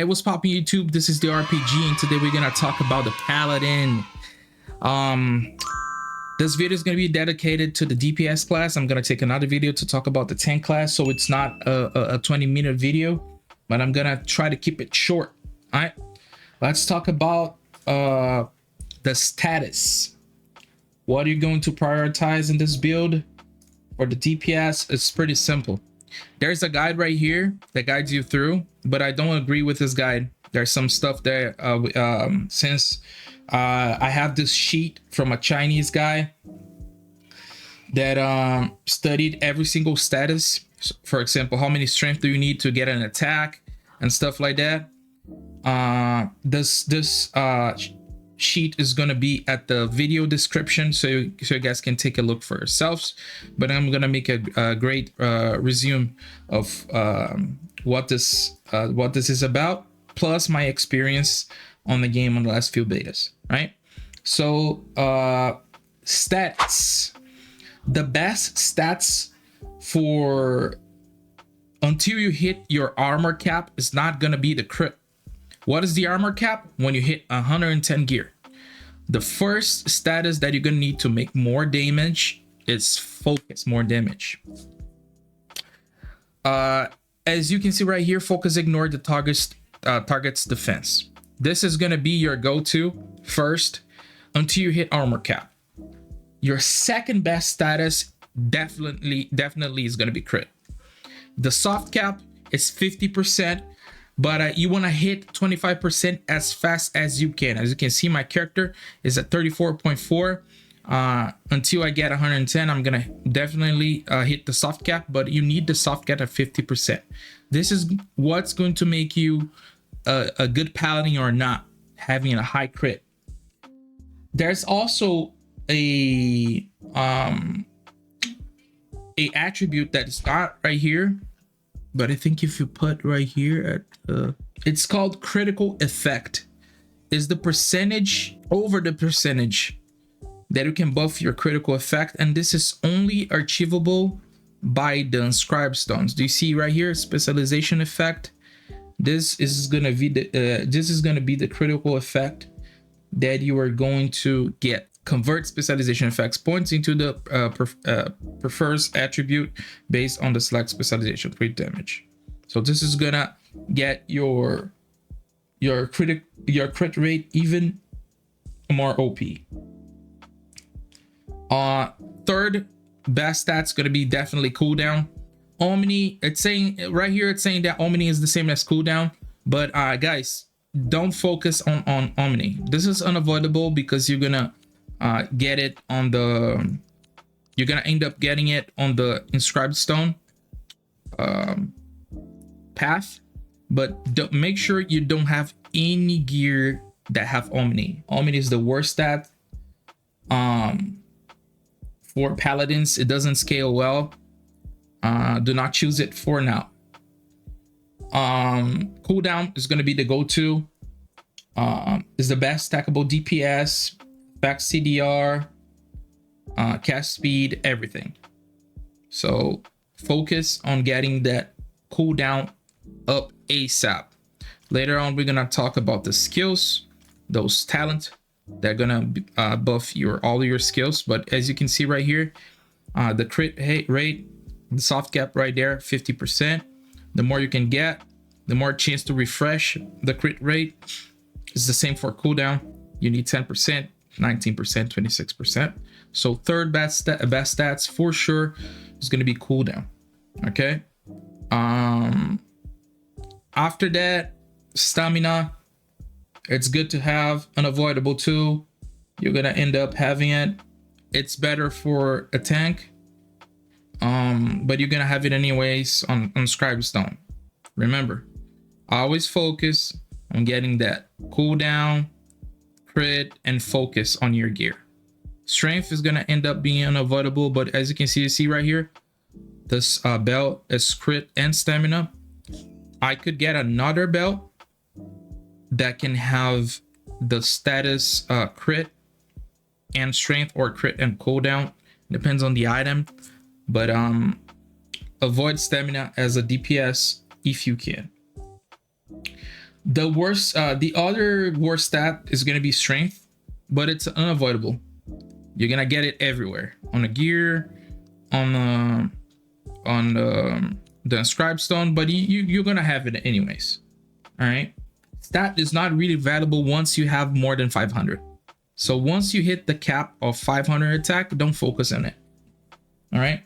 Hey, what's poppin' YouTube? This is the RPG, and today we're gonna talk about the Paladin. This video is gonna be dedicated to the DPS class. I'm gonna take another video to talk about the tank class, so it's not a 20-minute video, but I'm gonna try to keep it short. All right, let's talk about the status. What are you going to prioritize in this build for the DPS? It's pretty simple. There's a guide right here that guides you through, but I don't agree with this guide. There's some stuff there since I have this sheet from a Chinese guy that studied every single status. For example, how many strength do you need to get an attack and stuff like that. This sheet is going to be at the video description, so you guys can take a look for yourselves, but I'm going to make a great resume of what this is about, plus my experience on the game on the last few betas, right? So stats, the best stats for until you hit your armor cap is not going to be the crit. What is the armor cap? When you hit 110 gear. The first status that you're gonna need to make more damage is focus, more damage. As you can see right here, focus ignore the target's defense. This is gonna be your go-to first until you hit armor cap. Your second best status definitely is gonna be crit. The soft cap is 50%. But you want to hit 25% as fast as you can. As you can see, my character is at 34.4. Until I get 110, I'm going to definitely hit the soft cap, but you need the soft cap at 50%. This is what's going to make you a good paladin or not, having a high crit. There's also a attribute that is not right here, but I think if you put right here at it's called critical effect. Is the percentage over the percentage that you can buff your critical effect, and this is only achievable by the Inscribed Stones. Do you see right here, specialization effect? This is gonna be the critical effect that you are going to get. Convert specialization effects points into the prefers attribute based on the select specialization crit damage. So this is gonna get your crit rate even more OP. Third best stats gonna be definitely cooldown. Omni, it's saying right here, it's saying that Omni is the same as cooldown, but guys, don't focus on Omni. This is unavoidable because you're gonna get it on the, you're gonna end up getting it on the Inscribed Stone path, but make sure you don't have any gear that have Omni. Omni is the worst stat for paladins. It doesn't scale well. Do not choose it for now. Cooldown is going to be the go-to. Is the best stackable DPS, back CDR, cast speed, everything. So focus on getting that cooldown up ASAP. Later on, we're gonna talk about the skills, those talents that are gonna buff all your skills. But as you can see right here, the crit rate, the soft cap right there, 50%. The more you can get, the more chance to refresh the crit rate. It's the same for cooldown. You need 10%, 19%, 26%. So third best stats for sure is going to be cooldown. Okay. After that, stamina. It's good to have, unavoidable too. You're gonna end up having it. It's better for a tank, but you're gonna have it anyways on Inscribed Stone. Remember, always focus on getting that cooldown, crit, and focus on your gear. Strength is gonna end up being unavoidable, but as you can see right here, this belt is crit and stamina. I could get another belt that can have the status crit and strength, or crit and cooldown, depends on the item, but avoid stamina as a DPS if you can. The worst, the other worst stat is gonna be strength, but it's unavoidable. You're gonna get it everywhere on the gear, on the inscribed stone, but you're gonna have it anyways. All right. Stat is not really valuable once you have more than 500. So once you hit the cap of 500 attack, don't focus on it. All right.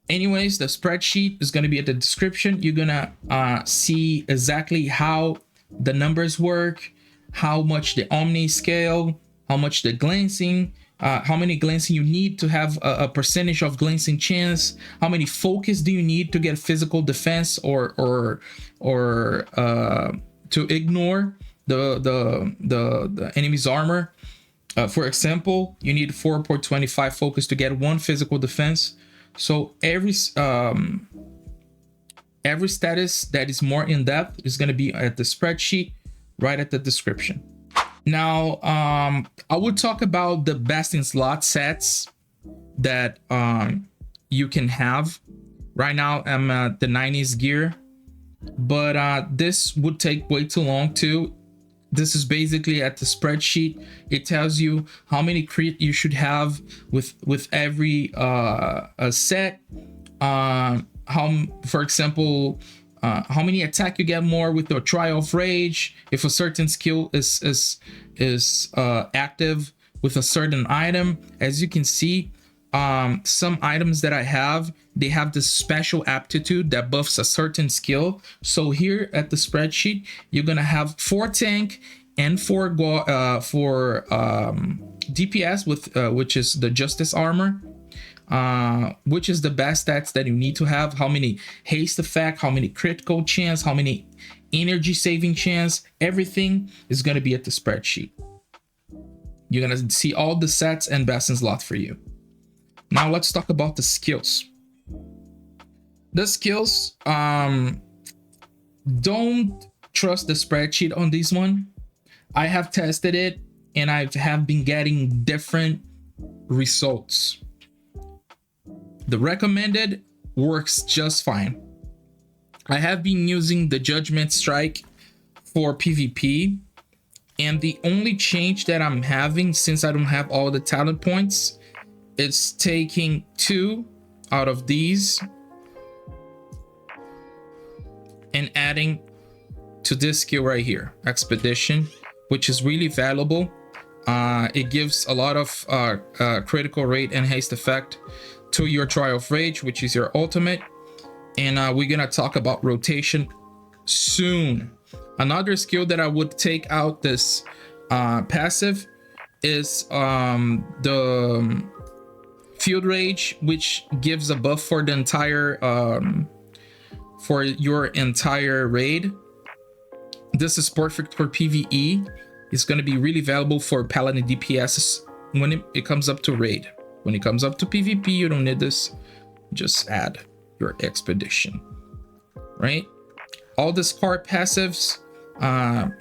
Anyways, the spreadsheet is going to be at the description. You're going to see exactly how the numbers work, how much the omni scale, how much the glancing, how many glancing you need to have a percentage of glancing chance, how many focus do you need to get physical defense or to ignore the enemy's armor. For example, you need 4.25 focus to get 1 physical defense. So every status that is more in depth is going to be at the spreadsheet right at the description. Now, I would talk about the best in slot sets that you can have. Right now, I'm at the 90s gear, but this would take way too long too. This is basically at the spreadsheet. It tells you how many crit you should have with every set. For example, how many attack you get more with the trial of rage if a certain skill is active with a certain item. As you can see, some items that I have, they have this special aptitude that buffs a certain skill. So here at the spreadsheet, you're gonna have 4 tank and 4 DPS with which is the justice armor, which is the best stats that you need to have. How many haste effect, how many critical chance, how many energy saving chance, everything is gonna be at the spreadsheet. You're gonna see all the sets and best in slot for you. Now let's talk about the skills. The skills, don't trust the spreadsheet on this one. I have tested it and I have been getting different results. The recommended works just fine. I have been using the Judgment Strike for PvP, and the only change that I'm having, since I don't have all the talent points, it's taking 2 out of these and adding to this skill right here, Expedition, which is really valuable. It gives a lot of critical rate and haste effect to your Trial of Rage, which is your ultimate. And we're gonna talk about rotation soon. Another skill that I would take out this passive is the Field Rage, which gives a buff for the entire for your entire raid. This is perfect for PvE. It's going to be really valuable for Paladin DPS when it comes up to raid. When it comes up to PvP, you don't need this. Just add your Expedition, right? All the card passives,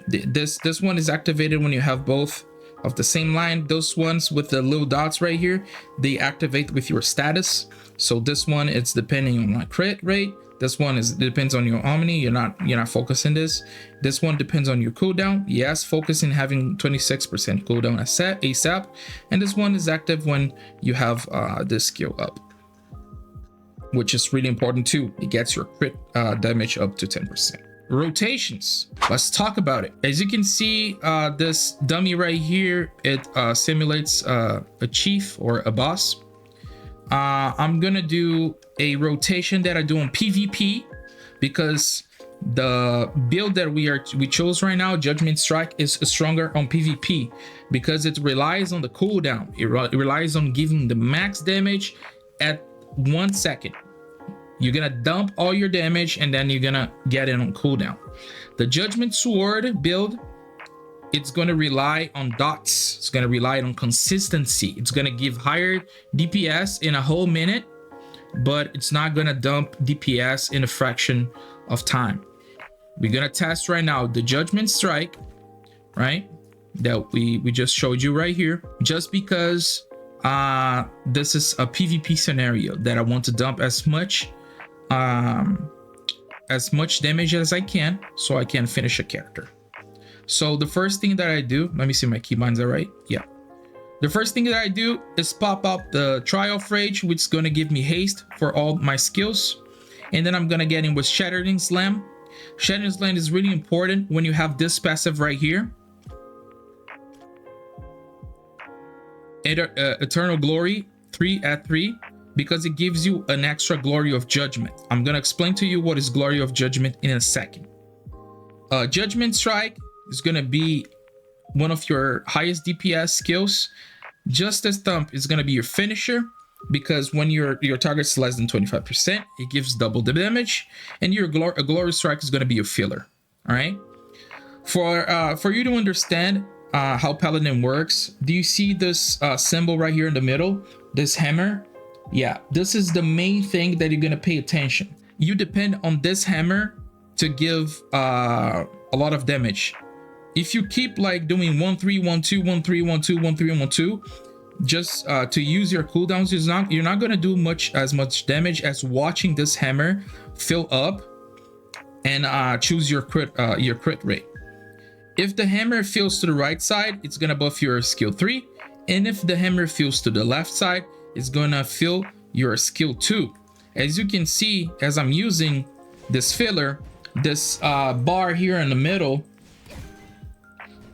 this one is activated when you have both of the same line. Those ones with the little dots right here, they activate with your status. So this one, it's depending on my crit rate. This one depends on your omni. You're not focusing this. This one depends on your cooldown. Yes, focusing having 26% cooldown ASAP. And this one is active when you have this skill up, which is really important too. It gets your crit damage up to 10%. Rotations, let's talk about it. As you can see, this dummy right here, it simulates a chief or a boss. I'm gonna do a rotation that I do on PvP because the build that we chose right now, Judgment Strike, is stronger on PvP because it relies on the cooldown. It relies on giving the max damage at 1 second. You're gonna dump all your damage and then you're gonna get it on cooldown. The Judgment Sword build, it's gonna rely on dots. It's gonna rely on consistency. It's gonna give higher DPS in a whole minute, but it's not gonna dump DPS in a fraction of time. We're gonna test right now the Judgment Strike, right? That we just showed you right here, just because this is a PvP scenario that I want to dump as much as much damage as I can so I can finish a character. So the first thing that I do, let me see my keybinds are right. Yeah. The first thing that I do is pop up the Trial of Rage, which is going to give me haste for all my skills. And then I'm going to get in with Shattering Slam. Shattering Slam is really important when you have this passive right here. Eternal Glory 3 at 3, because it gives you an extra Glory of Judgment. I'm going to explain to you what is Glory of Judgment in a second. Judgment Strike is going to be one of your highest DPS skills. Justice Thump is going to be your finisher, because when your target's less than 25%, it gives double the damage, and your Glory Strike is going to be your filler. All right. For you to understand how Paladin works, do you see this symbol right here in the middle, this hammer? Yeah, this is the main thing that you're going to pay attention. You depend on this hammer to give a lot of damage. If you keep like doing 1-3, 1-2, 1-3, 1-2, 1-3, 1-2, just to use your cooldowns, you're not going to do as much damage as watching this hammer fill up and choose your crit rate. If the hammer fills to the right side, it's going to buff your skill 3. And if the hammer fills to the left side, it's going to fill your skill 2. As you can see, as I'm using this filler, this bar here in the middle,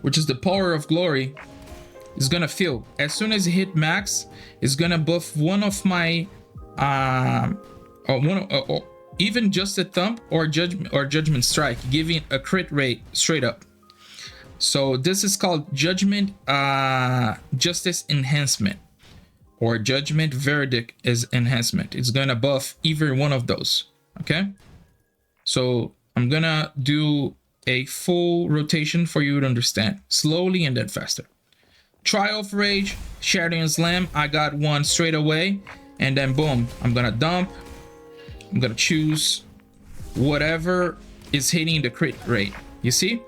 which is the power of glory, is going to fill. As soon as it hit max, it's going to buff one of my, even just a thump or judgment strike, giving a crit rate straight up. So this is called Judgment Justice Enhancement, or Judgment Verdict is Enhancement. It's gonna buff either one of those. Okay, so I'm gonna do a full rotation for you to understand, slowly and then faster. Trial of Rage, Shattering Slam. I got one straight away, and then boom, I'm gonna dump. I'm gonna choose whatever is hitting the crit rate. You see?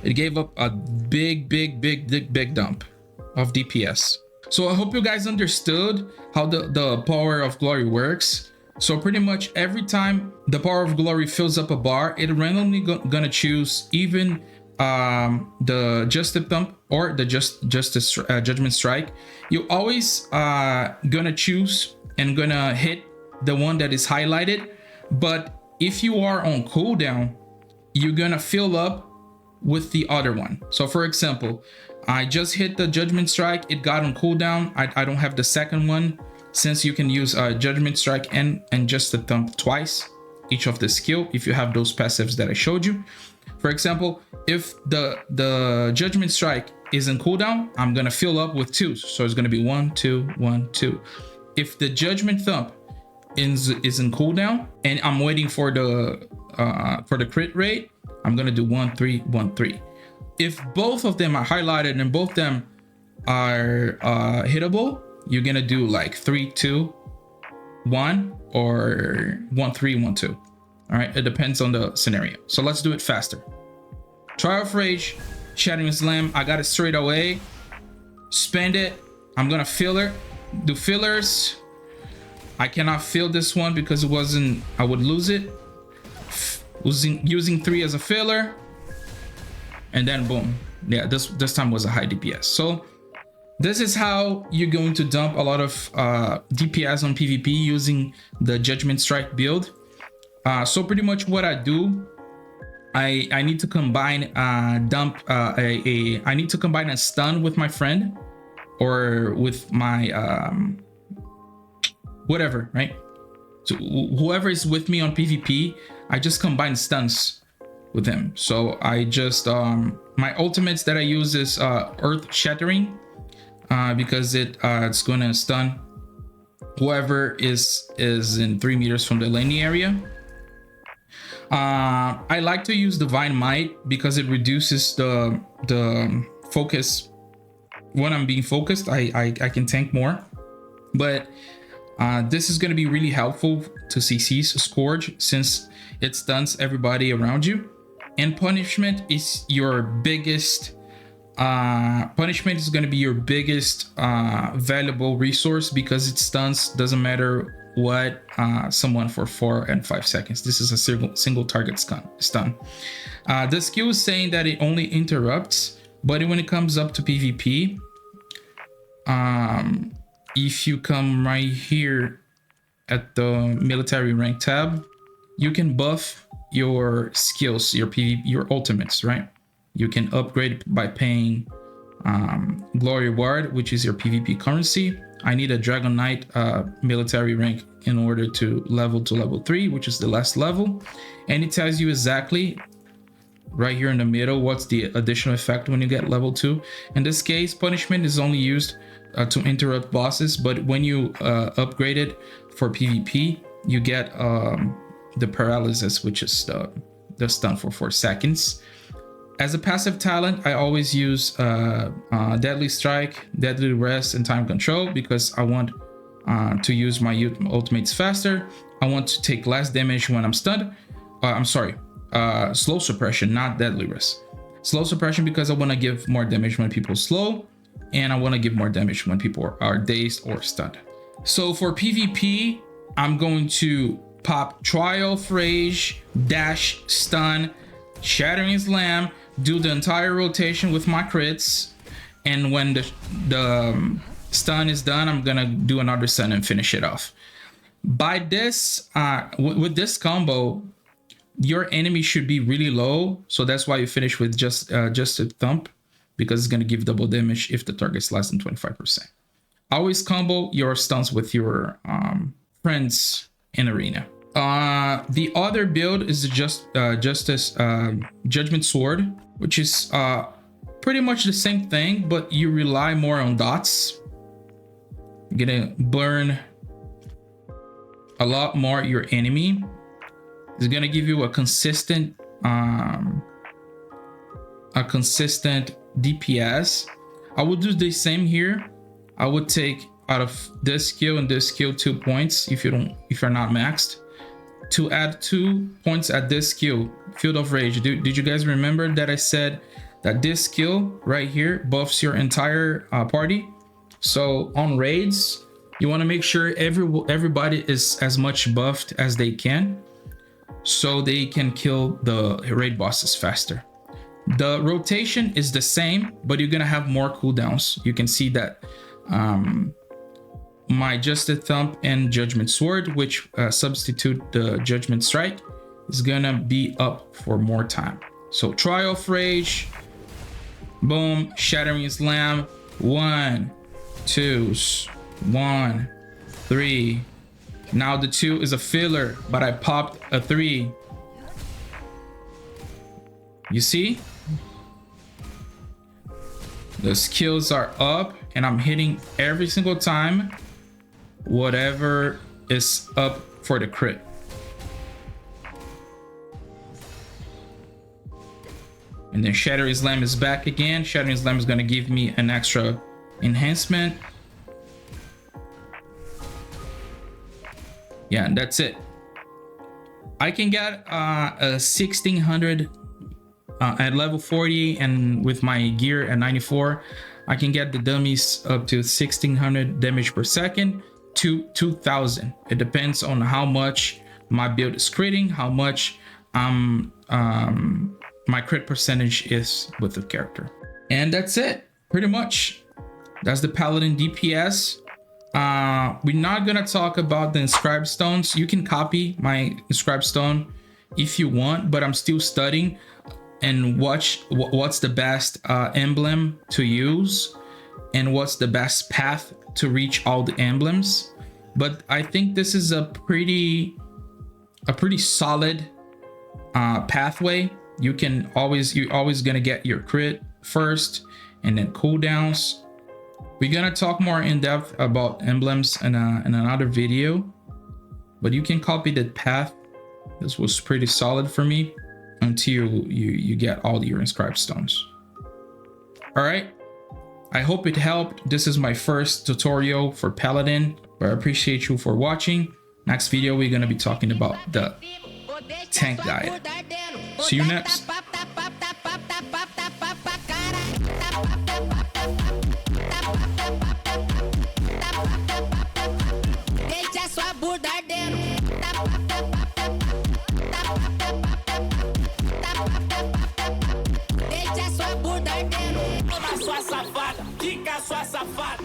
It gave up a big dump of DPS. So I hope you guys understood how the power of glory works. So pretty much every time the power of glory fills up a bar, it randomly gonna choose even the Justice Thump or the Judgment Strike. You always gonna choose and gonna hit the one that is highlighted. But if you are on cooldown, you're gonna fill up with the other one. So for example, I just hit the Judgment Strike, it got on cooldown. I don't have the second one, since you can use Judgment Strike and Justice Thump twice each of the skill if you have those passives that I showed you. For example, if the Judgment Strike is in cooldown, I'm gonna fill up with 2, so it's gonna be 1 2 1 2. If the Judgment Thump is in cooldown and I'm waiting for the crit rate, I'm gonna do 1 3 1 3. If both of them are highlighted and both of them are hittable, you're gonna do like 3 2 1 or 1 3 1 2. All right, it depends on the scenario. So let's do it faster. Trial of Rage, Shattering Slam. I got it straight away. Spend it. I'm gonna filler. Do fillers. I cannot fill this one because it wasn't. I would lose it. Using 3 as a filler, and then boom. Yeah, this time was a high DPS. So this is how you're going to dump a lot of DPS on PvP using the Judgment Strike build. So pretty much what I do, I need to combine I need to combine a stun with my friend or with my whatever, right? So whoever is with me on PvP, I just combine stuns with him. So I just my ultimates that I use is Earth Shattering, because it's gonna stun whoever is in 3 meters from the landing area. I like to use Divine Might because it reduces the focus. When I'm being focused, I can tank more, but this is going to be really helpful to CC's Scourge since it stuns everybody around you. And Punishment is your biggest valuable resource because it stuns, doesn't matter what someone for 4 and 5 seconds. This is a single target stun. The skill is saying that it only interrupts, but when it comes up to PvP, if you come right here at the military rank tab, you can buff your skills, your ultimates, right? You can upgrade by paying glory ward, which is your PvP currency. I need a Dragon Knight military rank in order to level to level 3, which is the last level. And it tells you exactly right here in the middle what's the additional effect when you get level 2. In this case, punishment is only used to interrupt bosses, but when you upgrade it for PvP, you get the paralysis, which is the stun for 4 seconds. As a passive talent, I always use Deadly Strike, Deadly Rest, and Time Control because I want to use my ultimates faster. I want to take less damage when I'm stunned. I'm sorry, Slow Suppression, not Deadly Rest. Slow Suppression because I want to give more damage when people slow, and I want to give more damage when people are dazed or stunned. So for PvP, I'm going to pop Trial of Rage, Dash, Stun, Shattering Slam, do the entire rotation with my crits, and when the stun is done, I'm gonna do another stun and finish it off. By this, with this combo, your enemy should be really low, so that's why you finish with just a thump, because it's gonna give double damage if the target's less than 25%. Always combo your stuns with your friends in arena. The other build is Justice Judgment Sword, which is pretty much the same thing, but you rely more on dots. You're gonna burn a lot more your enemy. It's gonna give you a consistent DPS. I would do the same here. I would take out of this skill and this skill 2 points if you're not maxed, to add 2 points at this skill, Field of Rage. Did you guys remember that I said that this skill right here buffs your entire party? So on raids, you want to make sure everybody is as much buffed as they can, so they can kill the raid bosses faster. The rotation is the same, but you're gonna have more cooldowns. You can see that my Justice Thump and Judgment Sword, which substitute the Judgment Strike, is gonna be up for more time. So Trial of Rage, boom, Shattering Slam, 1, 2, 1, 3. Now the 2 is a filler, but I popped a 3. You see? The skills are up, and I'm hitting every single time whatever is up for the crit. And then Shattering Slam is back again. Shattering Slam is going to give me an extra enhancement. Yeah, and that's it. I can get a 1600 at level 40, and with my gear at 94, I can get the dummies up to 1600 damage per second to 2000. It depends on how much my build is critting, how much my crit percentage is with the character. And that's it, pretty much. That's the Paladin DPS. We're not gonna talk about the Inscribed Stones. You can copy my Inscribed Stone if you want, but I'm still studying and watch what's the best emblem to use and what's the best path to reach all the emblems. But I think this is a pretty solid pathway. You're always gonna get your crit first and then cooldowns. We're gonna talk more in depth about emblems in another video, but you can copy that path. This was pretty solid for me until you get all your Inscribed Stones. All right, I hope it helped. This is my first tutorial for Paladin, but I appreciate you for watching. Next video, we're gonna be talking about the tank diet. See you next. Sua bunda ardendo. Deixa sua bunda ardendo. Toma sua safada, fica sua safada.